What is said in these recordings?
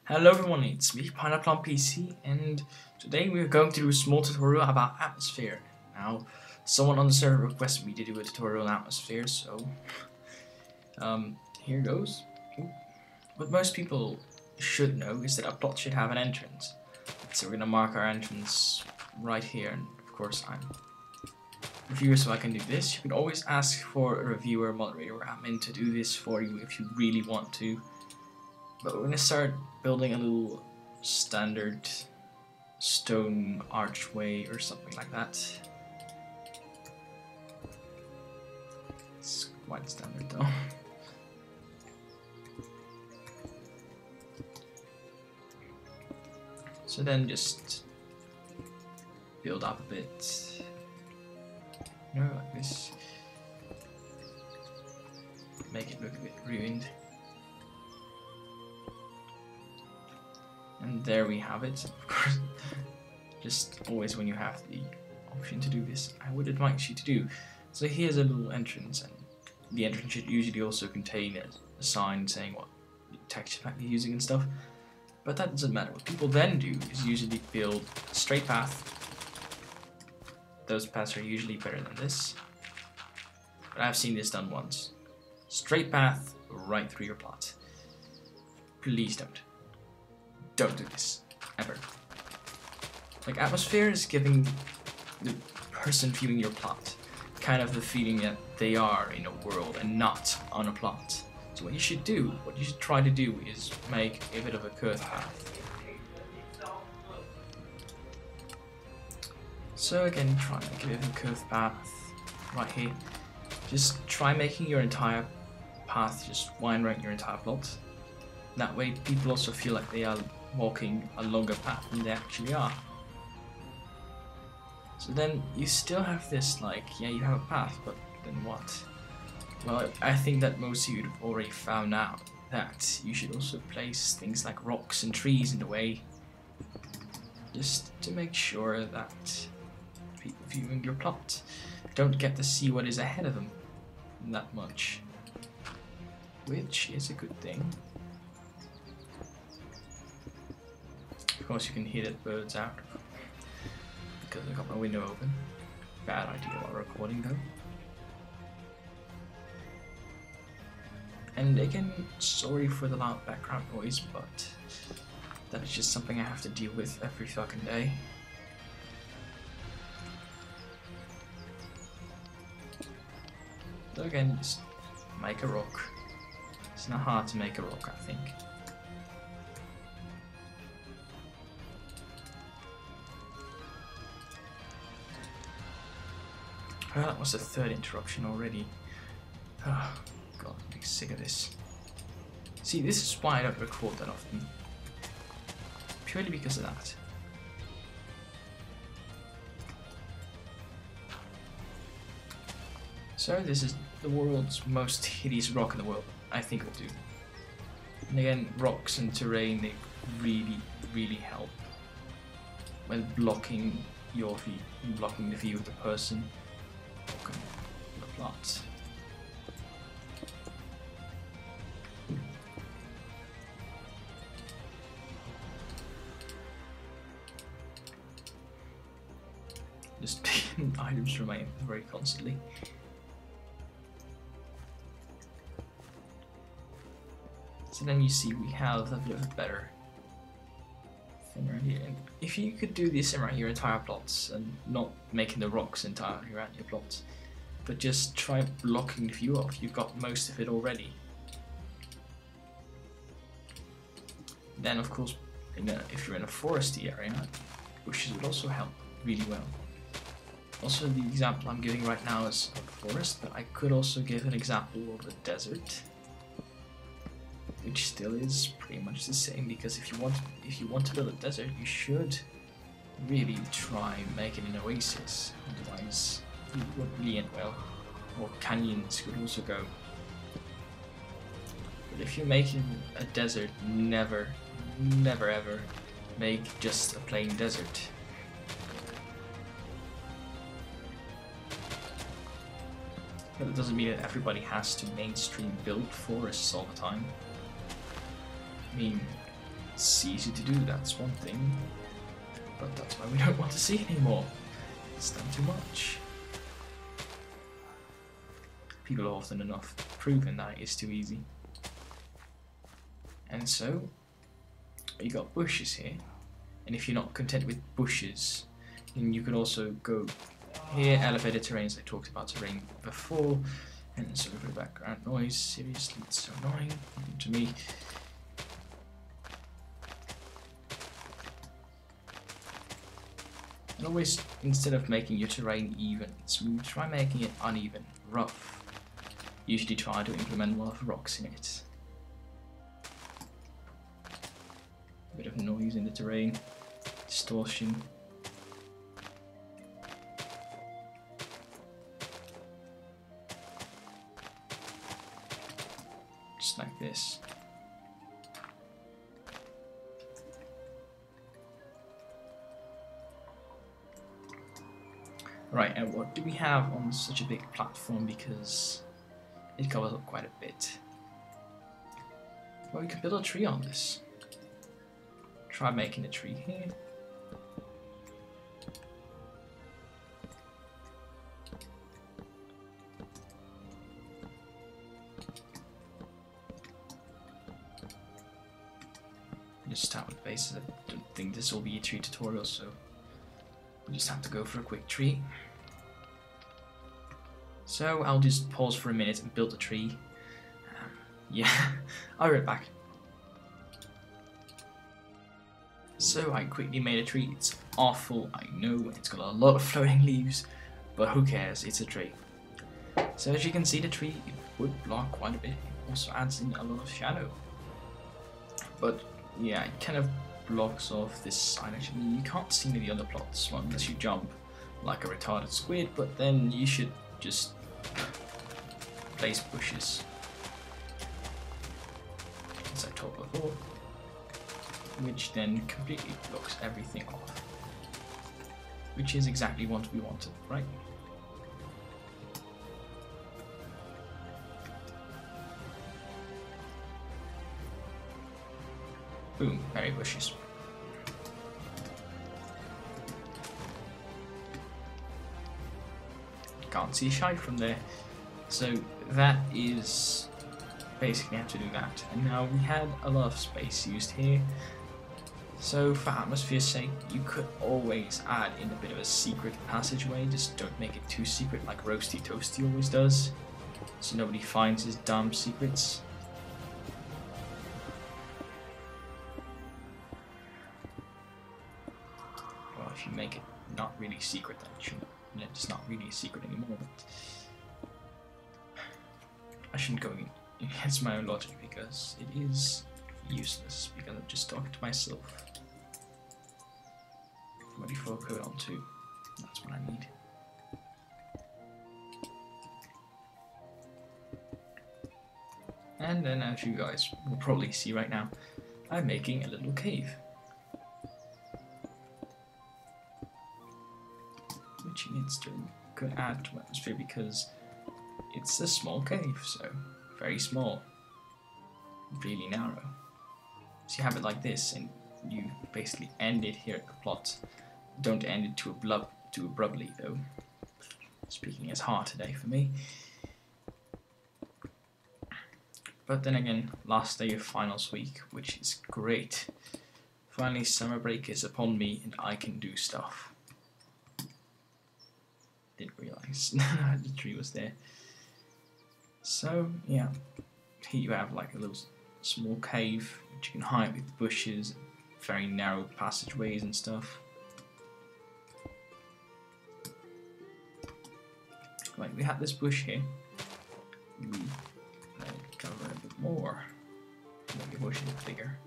Hello everyone, it's me, PineappleOnPC, and today we're going to do a small tutorial about atmosphere. Now, someone on the server requested me to do a tutorial on atmosphere, so here goes. What most people should know is that a plot should have an entrance. So we're going to mark our entrance right here, and of course I'm a reviewer so I can do this. You can always ask for a reviewer, moderator, or admin to do this for you if you really want to. But we're going to start building a little standard stone archway or something like that. It's quite standard though. So then just build up a bit, you know, like this. Make it look a bit ruined. And there we have it. Of course, just always when you have the option to do this, I would advise you to do. So here's a little entrance, and the entrance should usually also contain a sign saying what texture pack you're using and stuff. But that doesn't matter. What people then do is usually build a straight path. Those paths are usually better than this. But I've seen this done once. Straight path right through your plot. Please don't. Don't do this, ever. Like, atmosphere is giving the person viewing your plot kind of the feeling that they are in a world and not on a plot. So what you should do, what you should try to do is make a bit of a curved path. So again, try and make a bit of a curved path right here. Just try making your entire path just wind around your entire plot. That way people also feel like they are walking a longer path than they actually are. So then you still have this, like, yeah, you have a path, but then what? Well, I think that most of you have already found out that you should also place things like rocks and trees in the way, just to make sure that people viewing your plot don't get to see what is ahead of them that much, which is a good thing. Of course, you can hear that bird's out because I got my window open. Bad idea while recording though. And again, sorry for the loud background noise, but that is just something I have to deal with every fucking day. So again, just make a rock. It's not hard to make a rock, I think. Oh, that was the third interruption already. Oh, God, I'm getting sick of this. See, this is why I don't record that often. Purely because of that. So this is the world's most hideous rock in the world. I think it'll do. And again, rocks and terrain, they really, really help when blocking your view, blocking the view of the person. The plot. Just picking items from my inventory constantly. So then you see we have a bit of a better thing right here. And if you could do this around your entire plots and not making the rocks entirely around your plots, but just try blocking the view off, you've got most of it already. Then of course, if you're in a foresty area, bushes would also help really well. Also, the example I'm giving right now is of a forest, but I could also give an example of a desert, which still is pretty much the same, because if you want to build a desert, you should really try and make it an oasis, otherwise it wouldn't really end well. Or canyons could also go. But if you're making a desert, never ever make just a plain desert. But it doesn't mean that everybody has to mainstream build forests all the time. I mean, it's easy to do, that's one thing. But that's why we don't want to see it anymore. It's done too much. People have often enough proven that it's too easy. And so, you got bushes here. And if you're not content with bushes, then you can also go here, elevated terrain, as I talked about terrain before. And sorry for the background noise, seriously, it's so annoying to me. And always, instead of making your terrain even and smooth, try making it uneven, rough. Usually try to implement a lot of rocks in it. A bit of noise in the terrain, distortion. Just like this. Right, and what do we have on such a big platform, because it covers up quite a bit? Well, we can build a tree on this. Try making a tree here. Just start with bases. I don't think this will be a tree tutorial, so we just have to go for a quick tree. So I'll just pause for a minute and build a tree. Yeah, I'll be right back. So I quickly made a tree. It's awful, I know, it's got a lot of floating leaves, but who cares, it's a tree. So as you can see, the tree would block quite a bit. It also adds in a lot of shadow. But yeah, it kind of blocks off this side actually. You can't see any of the other plots unless you jump like a retarded squid, but then you should just place bushes, as I told before, which then completely blocks everything off, which is exactly what we wanted, right? Boom, berry bushes. Can't see shite from there. So that is basically how to do that. And now we had a lot of space used here. So for atmosphere's sake, you could always add in a bit of a secret passageway. Just don't make it too secret like Roasty Toasty always does, so nobody finds his dumb secrets. Well, if you make it not really secret, then it's not really a secret anymore, but I shouldn't go against my own logic because it is useless, because I'm just talking to myself. 44 code on 2, that's what I need. And then, as you guys will probably see right now, I'm making a little cave, which in its turn could add to atmosphere because it's a small cave, so very small, really narrow. So you have it like this, and you basically end it here at the plot. Don't end it too abruptly, though. Speaking is hard today for me. But then again, last day of finals week, which is great. Finally, summer break is upon me, and I can do stuff. Didn't realize the tree was there. So yeah, here you have like a little small cave which you can hide with bushes, very narrow passageways and stuff. Like we have this bush here. We let it cover a bit more. Make the bush a bit bigger.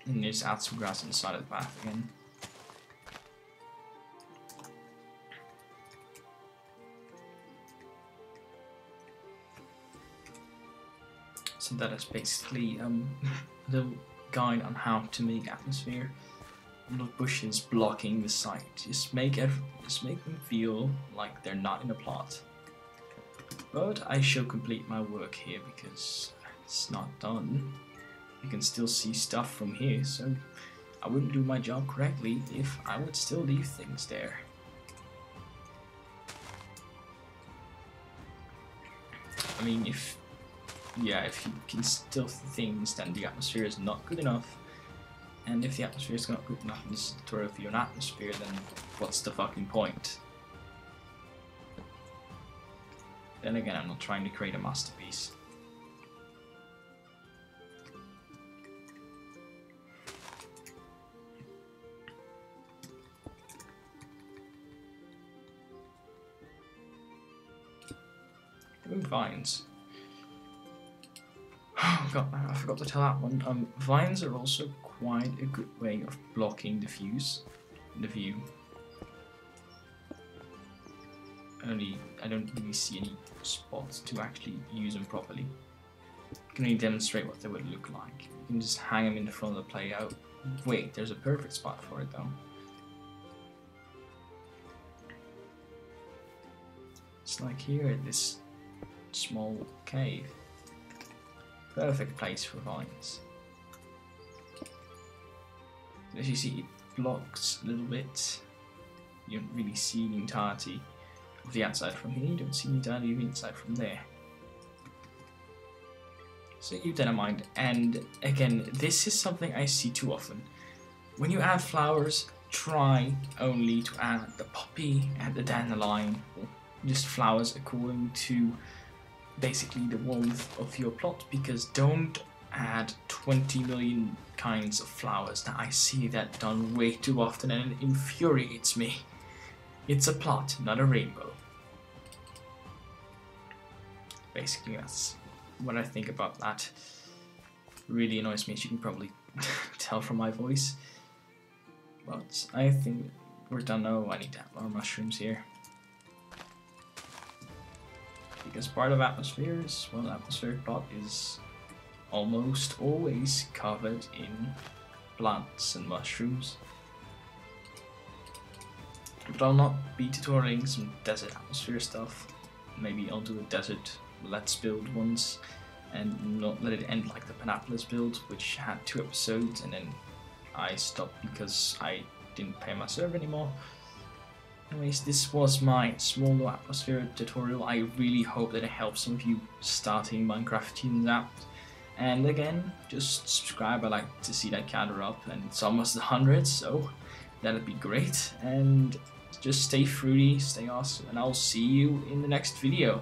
And just add some grass on the side of the path again. So that is basically a little guide on how to make atmosphere. little bushes blocking the site. Just make them feel like they're not in a plot. But I shall complete my work here because it's not done. You can still see stuff from here, so I wouldn't do my job correctly if I would still leave things there. I mean, if you can still see things, then the atmosphere is not good enough. And if the atmosphere is not good enough in this tutorial for your atmosphere, then what's the fucking point? Then again, I'm not trying to create a masterpiece. Vines. Oh god, I forgot to tell that one. Vines are also quite a good way of blocking the view. Only I don't really see any spots to actually use them properly. I can only demonstrate what they would look like. You can just hang them in the front of the playout. Wait, there's a perfect spot for it though. It's like here at this small cave. Perfect place for vines. As you see, it blocks a little bit. You don't really see the entirety of the outside from here. You don't see the entirety of the inside from there. So keep that in mind. And again, this is something I see too often. When you add flowers, try only to add the poppy and the dandelion, or just flowers according to basically the warmth of your plot, because don't add 20 million kinds of flowers. Now I see that done way too often and it infuriates me. It's a plot, not a rainbow. Basically that's what I think about that. Really annoys me, as you can probably tell from my voice. But I think we're done now. I need to have more mushrooms here. Because part of atmospheres, well, the atmospheric plot is almost always covered in plants and mushrooms. But I'll not be tutorialing some desert atmosphere stuff. Maybe I'll do a desert let's build once and not let it end like the PineappleOnPC build, which had 2 episodes and then I stopped because I didn't pay my server anymore. Anyways, this was my small atmosphere tutorial. I really hope that it helps some of you starting Minecraft teams out. And again, just subscribe. I like to see that counter up, and it's almost 100, so that'd be great. And just stay fruity, stay awesome, and I'll see you in the next video.